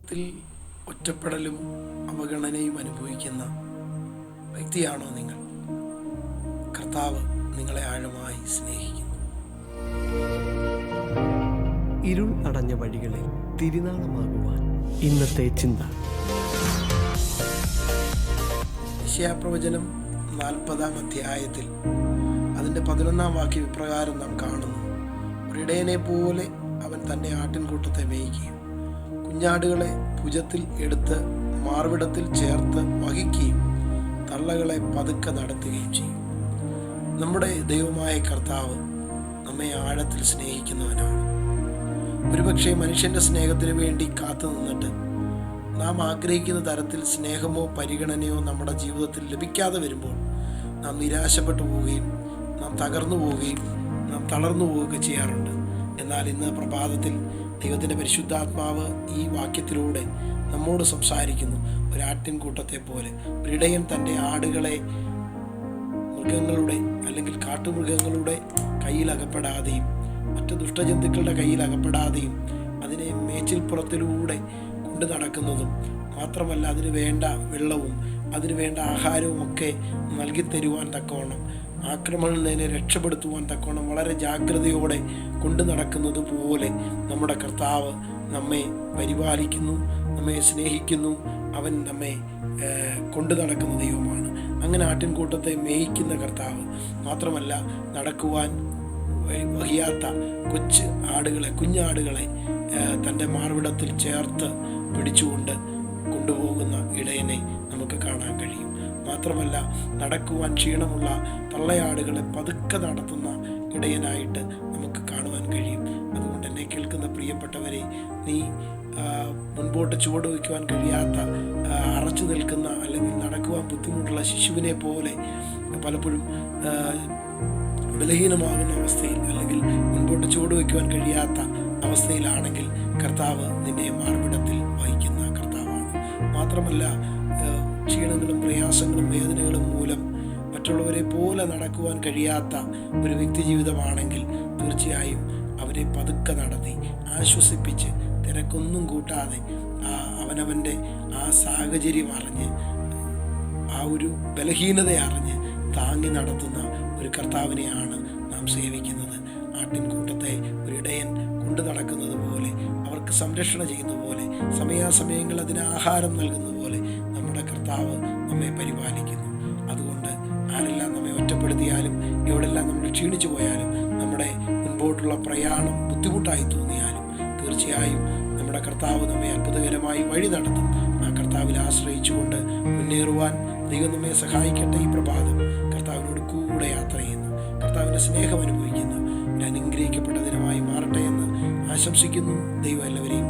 ത്തിൽ ഒറ്റപ്പെടലും അവഗണനയും അനുഭവിക്കുന്ന വ്യക്തിയാണോ നിങ്ങൾ? കർത്താവ് നിങ്ങളെ ആഴമായി സ്നേഹിക്കുന്നു. ഇരുൾ അടഞ്ഞ വഴികളിൽ തിരുനാളമാകുവാൻ ഇന്നത്തെ ചിന്ത. യെശയ്യാപ്രവചനം 40-ാം അധ്യായത്തിൽ അതിൻ്റെ 11-ാം വാക്യം ഇപ്രകാരം നാം കാണുന്നു: ഒരിടയനെ പോലെ അവൻ തൻ്റെ ആട്ടിൻകൂട്ടത്തെ മേയ്ക്കുകയും കുഞ്ഞാടുകളെ ഭുജത്തിൽ എടുത്ത് മാർവിടത്തിൽ ചേർത്ത് വഹിക്കുകയും തള്ളകളെ പതുക്കെ നടത്തുകയും ചെയ്യും. നമ്മുടെ ദൈവമായ കർത്താവ് നമ്മെ ആഴത്തിൽ സ്നേഹിക്കുന്നവനാണ്. ഒരുപക്ഷെ മനുഷ്യൻ്റെ സ്നേഹത്തിന് വേണ്ടി കാത്തു നിന്നിട്ട് നാം ആഗ്രഹിക്കുന്ന തരത്തിൽ സ്നേഹമോ പരിഗണനയോ നമ്മുടെ ജീവിതത്തിൽ ലഭിക്കാതെ വരുമ്പോൾ നാം നിരാശപ്പെട്ടു പോവുകയും നാം തകർന്നു പോവുകയും നാം തളർന്നു പോവുകയൊക്കെ ചെയ്യാറുണ്ട്. എന്നാൽ ഇന്ന് പ്രഭാതത്തിൽ ദൈവത്തിൻ്റെ പരിശുദ്ധാത്മാവ് ഈ വാക്യത്തിലൂടെ നമ്മോട് സംസാരിക്കുന്നു. ഒരാട്ടിൻകൂട്ടത്തെ പോലെ ഒരിടയൻ തൻ്റെ ആടുകളെ മൃഗങ്ങളുടെ അല്ലെങ്കിൽ കാട്ടുമൃഗങ്ങളുടെ കയ്യിൽ അകപ്പെടാതെയും മറ്റ് ദുഷ്ടജന്തുക്കളുടെ കയ്യിൽ അകപ്പെടാതെയും അതിനെ മേച്ചിൽപ്പുറത്തിലൂടെ കൊണ്ടു നടക്കുന്നതും മാത്രമല്ല അതിന് വേണ്ട വെള്ളവും അതിന് വേണ്ട ആഹാരവും ഒക്കെ നൽകി തരുവാൻ തക്കവണ്ണം, ആക്രമണത്തിൽ നിന്ന് രക്ഷപ്പെടുത്തുവാൻ തക്കവണ്ണം വളരെ ജാഗ്രതയോടെ കൊണ്ടു നടക്കുന്നത് പോലെ നമ്മുടെ കർത്താവ് നമ്മെ പരിപാലിക്കുന്നു, നമ്മെ സ്നേഹിക്കുന്നു. അവൻ നമ്മെ കൊണ്ടു നടക്കുന്ന ദൈവമാണ്. അങ്ങനെ ആട്ടിൻകൂട്ടത്തെ മേയിക്കുന്ന കർത്താവ് മാത്രമല്ല, നടക്കുവാൻ വഹിയാത്ത കുഞ്ഞാടുകളെ തൻ്റെ മാർവിടത്തിൽ ചേർത്ത് പിടിച്ചുകൊണ്ട് കൊണ്ടുപോകുന്ന ഇടയനെ നമുക്ക് കാണാൻ കഴിയും. മാത്രമല്ല, നടക്കുവാൻ ക്ഷീണമുള്ള തള്ളയാടുകളെ പതുക്കെ നടത്തുന്ന ഇടയനായിട്ട് നമുക്ക് കാണുവാൻ കഴിയും. അതുകൊണ്ട് എന്നെ കേൾക്കുന്ന പ്രിയപ്പെട്ടവരെ, നീ മുൻപോട്ട് ചുവട് വയ്ക്കുവാൻ കഴിയാത്ത, അറച്ചു നിൽക്കുന്ന അല്ലെങ്കിൽ നടക്കുവാൻ ബുദ്ധിമുട്ടുള്ള ശിശുവിനെ പോലെ പലപ്പോഴും ബലഹീനമാകുന്ന അവസ്ഥയിൽ അല്ലെങ്കിൽ മുൻപോട്ട് ചുവട് വയ്ക്കുവാൻ കഴിയാത്ത അവസ്ഥയിലാണെങ്കിൽ കർത്താവ് നിന്നെ മാർവിടത്തിൽ വഹിക്കുന്ന കർത്താവാണ്. മാത്രമല്ല, ക്ഷീണങ്ങളും പ്രയാസങ്ങളും വേദനകളും മൂലം മറ്റുള്ളവരെ പോലെ നടക്കുവാൻ കഴിയാത്ത ഒരു വ്യക്തി ജീവിതമാണെങ്കിൽ തീർച്ചയായും അവരെ പതുക്കെ നടത്തി ആശ്വസിപ്പിച്ച് തിരക്കൊന്നും കൂട്ടാതെ അവനവൻ്റെ ആ സാഹചര്യം അറിഞ്ഞ് ആ ഒരു ബലഹീനത അറിഞ്ഞ് താങ്ങി നടത്തുന്ന ഒരു കർത്താവിനെയാണ് നാം സേവിക്കുന്നത്. ആട്ടിൻകൂട്ടത്തെ ഒരിടയൻ കൊണ്ടു നടക്കുന്നത് പോലെ, അവർക്ക് സംരക്ഷണ ചെയ്യുന്ന പോലെ, സമയാസമയങ്ങൾ അതിന് ആഹാരം നൽകുന്ന പോലെ നമ്മുടെ കർത്താവ് നമ്മെ പരിപാലിക്കുന്നു. അതുകൊണ്ട് ആരെല്ലാം നമ്മെ ഒറ്റപ്പെടുത്തിയാലും, എവിടെല്ലാം നമ്മൾ ക്ഷീണിച്ചു പോയാലും, നമ്മുടെ മുൻപോട്ടുള്ള പ്രയാണം ബുദ്ധിമുട്ടായി തോന്നിയാലും തീർച്ചയായും നമ്മുടെ കർത്താവ് നമ്മെ അത്ഭുതകരമായി വഴി നടത്തും. ആ കർത്താവിൽ ആശ്രയിച്ചുകൊണ്ട് മുന്നേറുവാൻ ദൈവം നമ്മെ സഹായിക്കട്ടെ. ഈ പ്രഭാതം കർത്താവിനോട് കൂടെ യാത്ര ചെയ്യുന്നു, കർത്താവിൻ്റെ സ്നേഹം അനുഭവിക്കുന്നു ഒരു അനുഗ്രഹിക്കപ്പെട്ട ദിനമായി മാറട്ടെ എന്ന് ആശംസിക്കുന്നു. ദൈവം എല്ലാവരെയും